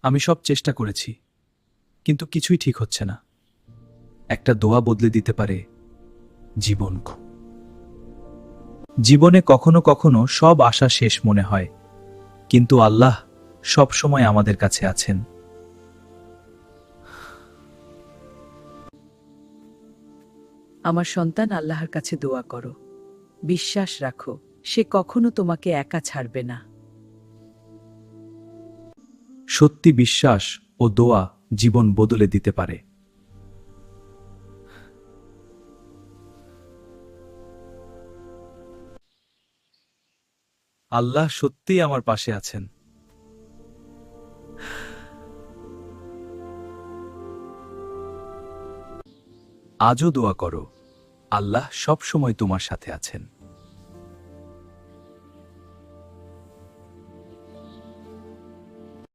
আমি সব চেষ্টা করেছি, কিন্তু কিছুই ঠিক হচ্ছে না। একটা দোয়া বদলে দিতে পারে জীবন। জীবনে কখনো কখনো সব আশা শেষ মনে হয়, কিন্তু আল্লাহ সব সময় আমাদের কাছে আছেন। আমার সন্তান, আল্লাহর কাছে দোয়া করো, বিশ্বাস রাখো, সে কখনো তোমাকে একা ছাড়বে না। সত্যি বিশ্বাস ও দোয়া জীবন বদলে দিতে পারে। আল্লাহ সত্যিই আমার পাশে আছেন। আজও দোয়া করো, আল্লাহ সব সময় তোমার সাথে আছেন।